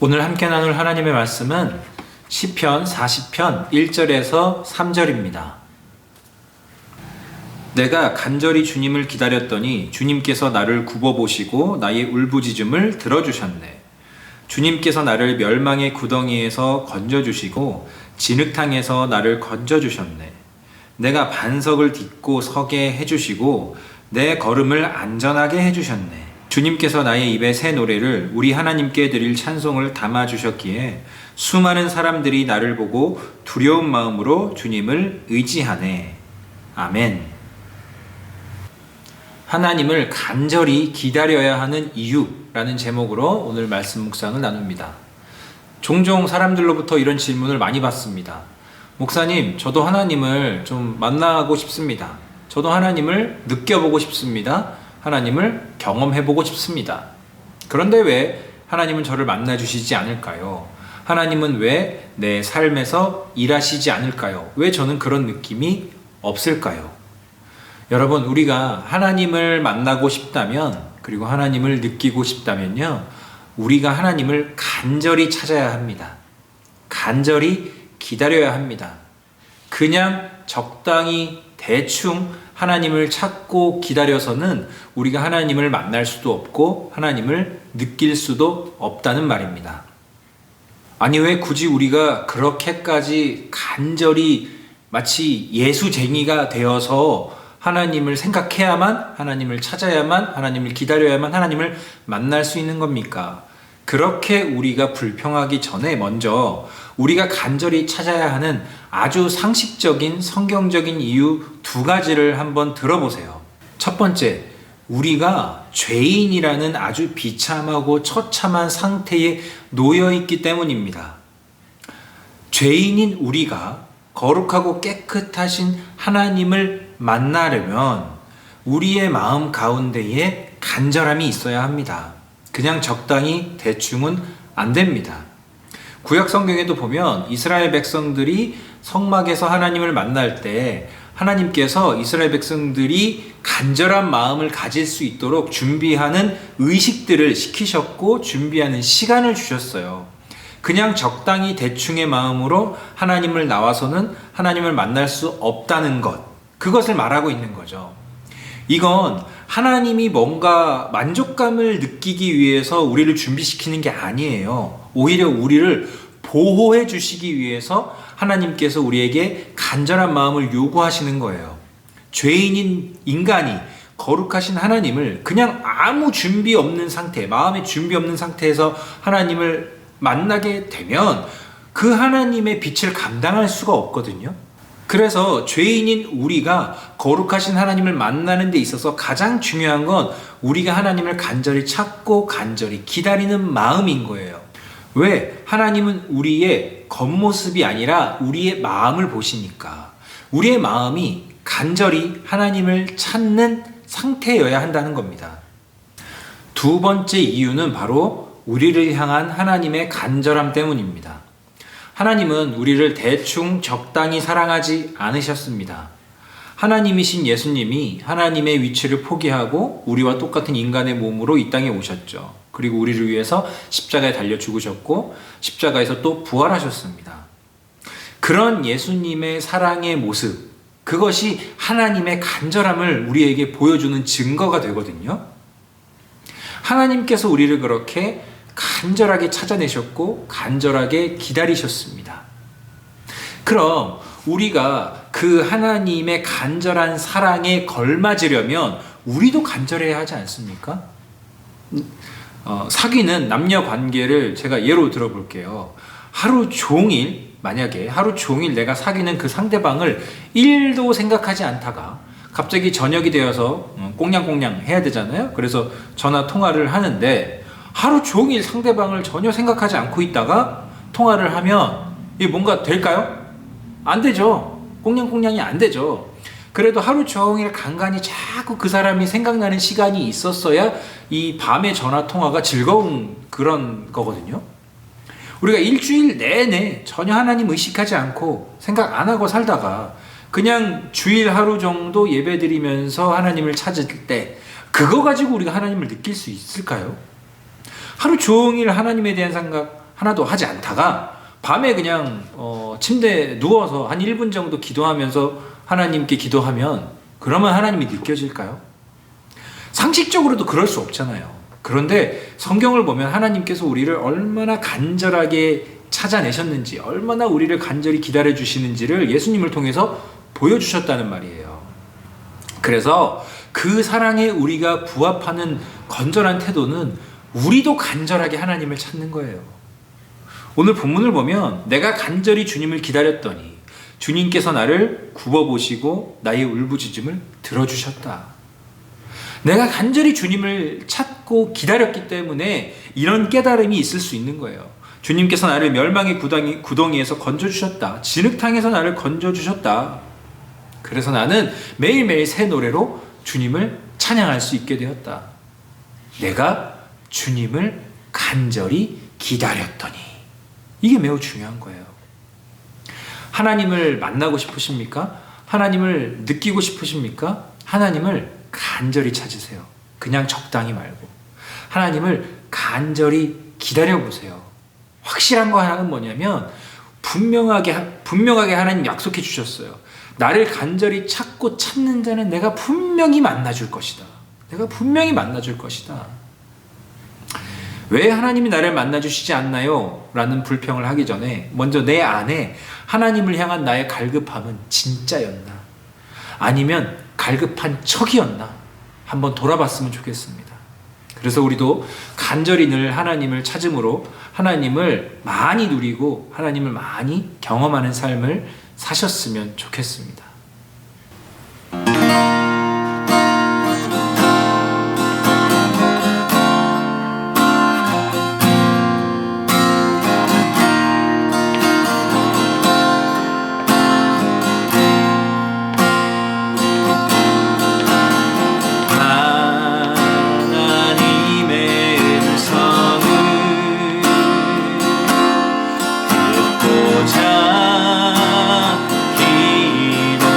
오늘 함께 나눌 하나님의 말씀은 시편 40편 1절에서 3절입니다. 내가 간절히 주님을 기다렸더니 주님께서 나를 굽어보시고 나의 울부짖음을 들어주셨네. 주님께서 나를 멸망의 구덩이에서 건져주시고 진흙탕에서 나를 건져주셨네. 내가 반석을 딛고 서게 해주시고 내 걸음을 안전하게 해주셨네. 주님께서 나의 입에 새 노래를 우리 하나님께 드릴 찬송을 담아주셨기에 수많은 사람들이 나를 보고 두려운 마음으로 주님을 의지하네. 아멘. 하나님을 간절히 기다려야 하는 이유라는 제목으로 오늘 말씀 묵상을 나눕니다. 종종 사람들로부터 이런 질문을 많이 받습니다. 목사님, 저도 하나님을 좀 만나고 싶습니다. 저도 하나님을 느껴보고 싶습니다. 하나님을 경험해보고 싶습니다. 그런데 왜 하나님은 저를 만나주시지 않을까요? 하나님은 왜 내 삶에서 일하시지 않을까요? 왜 저는 그런 느낌이 없을까요? 여러분, 우리가 하나님을 만나고 싶다면, 그리고 하나님을 느끼고 싶다면요, 우리가 하나님을 간절히 찾아야 합니다. 간절히 기다려야 합니다. 그냥 적당히 대충 하나님을 찾고 기다려서는 우리가 하나님을 만날 수도 없고 하나님을 느낄 수도 없다는 말입니다. 아니, 왜 굳이 우리가 그렇게까지 간절히 마치 예수쟁이가 되어서 하나님을 생각해야만, 하나님을 찾아야만, 하나님을 기다려야만 하나님을 만날 수 있는 겁니까? 그렇게 우리가 불평하기 전에 먼저 우리가 간절히 찾아야 하는 아주 상식적인 성경적인 이유 두 가지를 한번 들어보세요. 첫 번째, 우리가 죄인이라는 아주 비참하고 처참한 상태에 놓여 있기 때문입니다. 죄인인 우리가 거룩하고 깨끗하신 하나님을 만나려면 우리의 마음 가운데에 간절함이 있어야 합니다. 그냥 적당히 대충은 안 됩니다. 구약 성경에도 보면 이스라엘 백성들이 성막에서 하나님을 만날 때 하나님께서 이스라엘 백성들이 간절한 마음을 가질 수 있도록 준비하는 의식들을 시키셨고 준비하는 시간을 주셨어요. 그냥 적당히 대충의 마음으로 하나님을 나와서는 하나님을 만날 수 없다는 것, 그것을 말하고 있는 거죠. 이건 하나님이 뭔가 만족감을 느끼기 위해서 우리를 준비시키는 게 아니에요. 오히려 우리를 보호해 주시기 위해서 하나님께서 우리에게 간절한 마음을 요구하시는 거예요. 죄인인 인간이 거룩하신 하나님을 그냥 아무 준비 없는 상태, 마음의 준비 없는 상태에서 하나님을 만나게 되면 그 하나님의 빛을 감당할 수가 없거든요. 그래서 죄인인 우리가 거룩하신 하나님을 만나는 데 있어서 가장 중요한 건 우리가 하나님을 간절히 찾고 간절히 기다리는 마음인 거예요. 왜? 하나님은 우리의 겉모습이 아니라 우리의 마음을 보시니까. 우리의 마음이 간절히 하나님을 찾는 상태여야 한다는 겁니다. 두 번째 이유는 바로 우리를 향한 하나님의 간절함 때문입니다. 하나님은 우리를 대충 적당히 사랑하지 않으셨습니다. 하나님이신 예수님이 하나님의 위치를 포기하고 우리와 똑같은 인간의 몸으로 이 땅에 오셨죠. 그리고 우리를 위해서 십자가에 달려 죽으셨고 십자가에서 또 부활하셨습니다. 그런 예수님의 사랑의 모습, 그것이 하나님의 간절함을 우리에게 보여주는 증거가 되거든요. 하나님께서 우리를 그렇게 간절하게 찾아내셨고 간절하게 기다리셨습니다. 그럼 우리가 그 하나님의 간절한 사랑에 걸맞으려면 우리도 간절해야 하지 않습니까? 사귀는 남녀 관계를 제가 예로 들어볼게요. 만약에 하루 종일 내가 사귀는 그 상대방을 1도 생각하지 않다가 갑자기 저녁이 되어서 꽁냥꽁냥 해야 되잖아요. 그래서 전화 통화를 하는데 하루 종일 상대방을 전혀 생각하지 않고 있다가 통화를 하면 이게 뭔가 될까요? 안 되죠. 꽁냥꽁냥이 안 되죠. 그래도 하루 종일 간간히 자꾸 그 사람이 생각나는 시간이 있었어야 이 밤의 전화 통화가 즐거운 그런 거거든요. 우리가 일주일 내내 전혀 하나님 의식하지 않고 생각 안 하고 살다가 그냥 주일 하루 정도 예배드리면서 하나님을 찾을 때 그거 가지고 우리가 하나님을 느낄 수 있을까요? 하루 종일 하나님에 대한 생각 하나도 하지 않다가 밤에 그냥 침대에 누워서 한 1분 정도 기도하면서 하나님께 기도하면 그러면 하나님이 느껴질까요? 상식적으로도 그럴 수 없잖아요. 그런데 성경을 보면 하나님께서 우리를 얼마나 간절하게 찾아내셨는지, 얼마나 우리를 간절히 기다려 주시는지를 예수님을 통해서 보여주셨다는 말이에요. 그래서 그 사랑에 우리가 부합하는 건전한 태도는 우리도 간절하게 하나님을 찾는 거예요. 오늘 본문을 보면 내가 간절히 주님을 기다렸더니 주님께서 나를 굽어보시고 나의 울부짖음을 들어주셨다. 내가 간절히 주님을 찾고 기다렸기 때문에 이런 깨달음이 있을 수 있는 거예요. 주님께서 나를 멸망의 구덩이에서 건져주셨다. 진흙탕에서 나를 건져주셨다. 그래서 나는 매일매일 새 노래로 주님을 찬양할 수 있게 되었다. 내가 주님을 간절히 기다렸더니. 이게 매우 중요한 거예요. 하나님을 만나고 싶으십니까? 하나님을 느끼고 싶으십니까? 하나님을 간절히 찾으세요. 그냥 적당히 말고. 하나님을 간절히 기다려보세요. 확실한 거 하나는 뭐냐면 분명하게 하나님 약속해 주셨어요. 나를 간절히 찾고 찾는 자는 내가 분명히 만나줄 것이다. 내가 분명히 만나줄 것이다. 왜 하나님이 나를 만나주시지 않나요? 라는 불평을 하기 전에 먼저 내 안에 하나님을 향한 나의 갈급함은 진짜였나? 아니면 갈급한 척이었나? 한번 돌아봤으면 좋겠습니다. 그래서 우리도 간절히 늘 하나님을 찾음으로 하나님을 많이 누리고 하나님을 많이 경험하는 삶을 사셨으면 좋겠습니다. 기도하옵소서.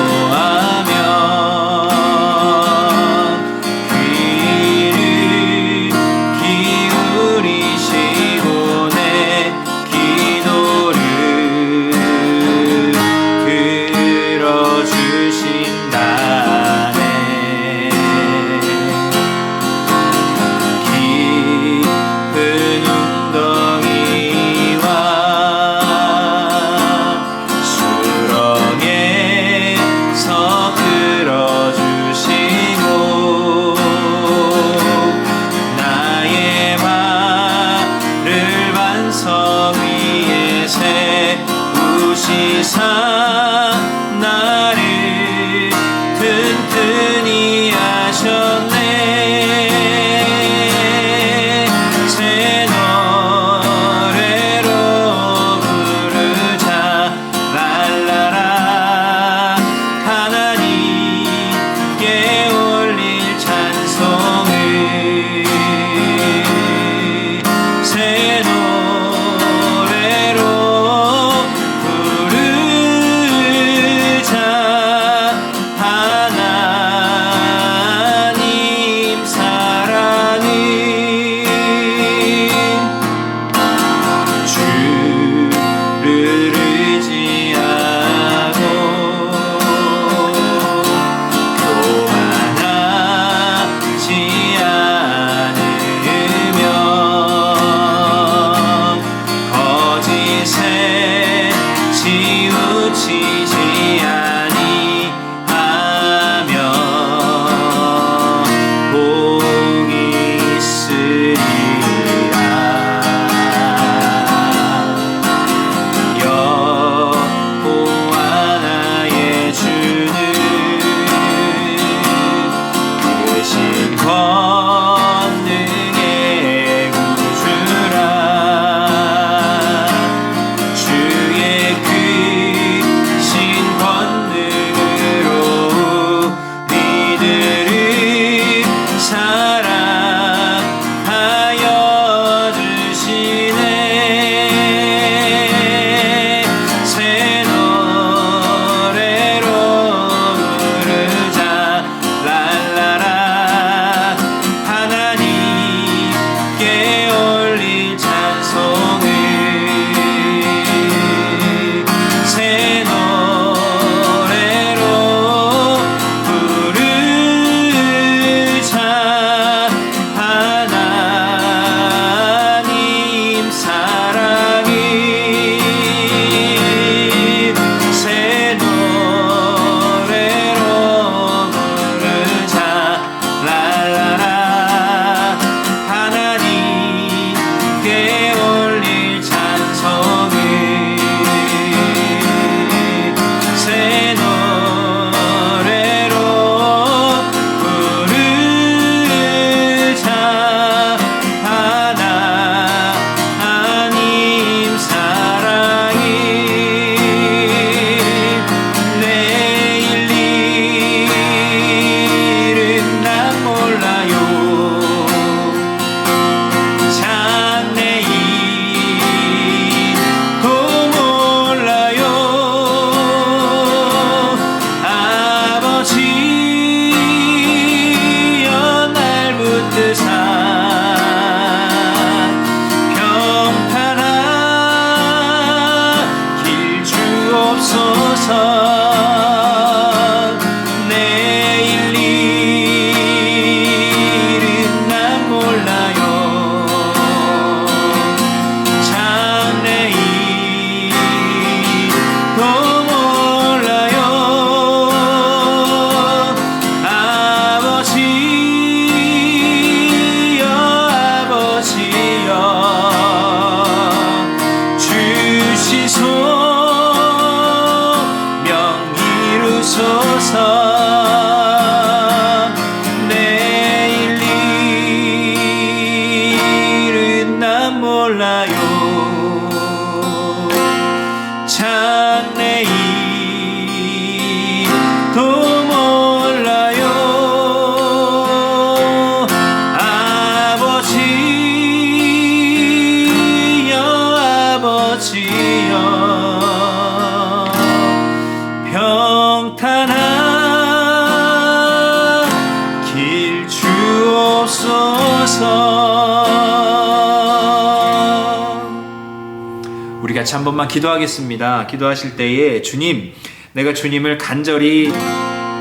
같이 한 번만 기도하겠습니다. 기도하실 때에 주님, 내가 주님을 간절히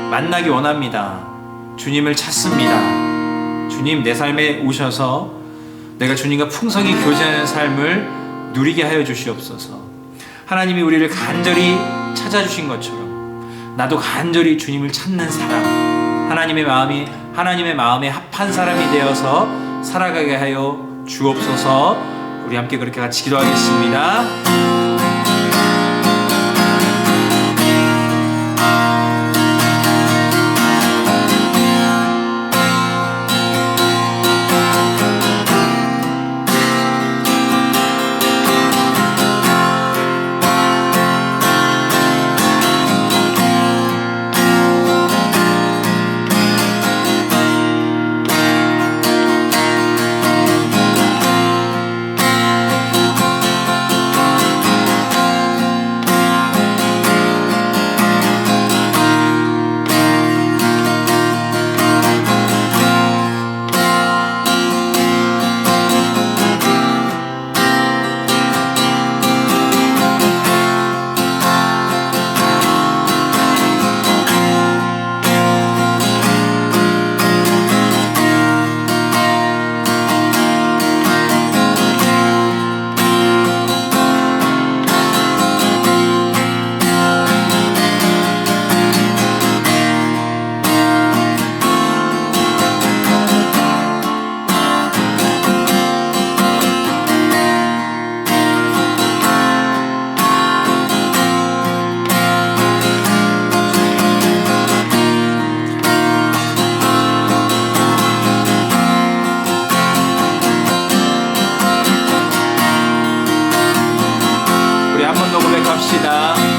만나기 원합니다. 주님을 찾습니다. 주님, 내 삶에 오셔서 내가 주님과 풍성히 교제하는 삶을 누리게 하여 주시옵소서. 하나님이 우리를 간절히 찾아주신 것처럼 나도 간절히 주님을 찾는 사람, 하나님의 마음에 합한 사람이 되어서 살아가게 하여 주옵소서. 우리 함께 그렇게 같이 기도하겠습니다.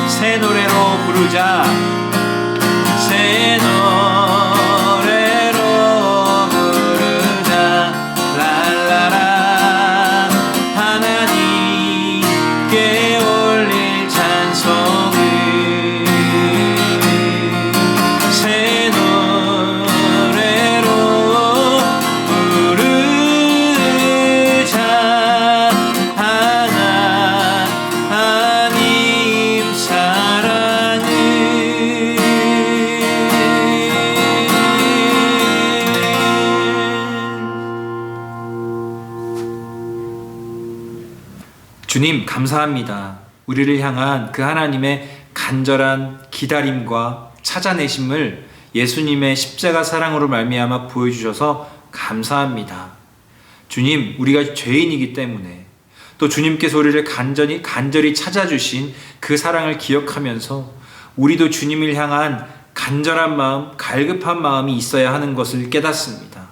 새 노래로 부르자. 새 노래로 부르자. 랄라라. 하나님께 올릴 찬송을 새 노래로 부르자. 하나님 사랑을 주님 감사합니다. 우리를 향한 그 하나님의 간절한 기다림과 찾아내심을 예수님의 십자가 사랑으로 말미암아 보여주셔서 감사합니다. 주님, 우리가 죄인이기 때문에 또 주님께서 우리를 간절히 찾아주신 그 사랑을 기억하면서 우리도 주님을 향한 간절한 마음, 갈급한 마음이 있어야 하는 것을 깨닫습니다.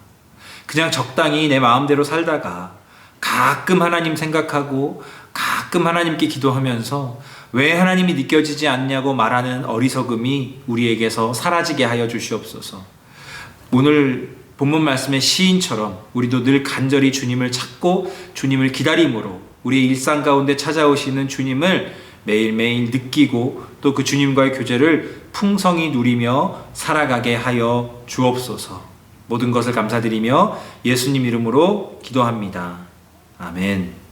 그냥 적당히 내 마음대로 살다가 가끔 하나님 생각하고 가끔 하나님께 기도하면서 왜 하나님이 느껴지지 않냐고 말하는 어리석음이 우리에게서 사라지게 하여 주시옵소서. 오늘 본문 말씀의 시인처럼 우리도 늘 간절히 주님을 찾고 주님을 기다림으로 우리의 일상 가운데 찾아오시는 주님을 매일매일 느끼고 또 그 주님과의 교제를 풍성히 누리며 살아가게 하여 주옵소서. 모든 것을 감사드리며 예수님 이름으로 기도합니다. 아멘.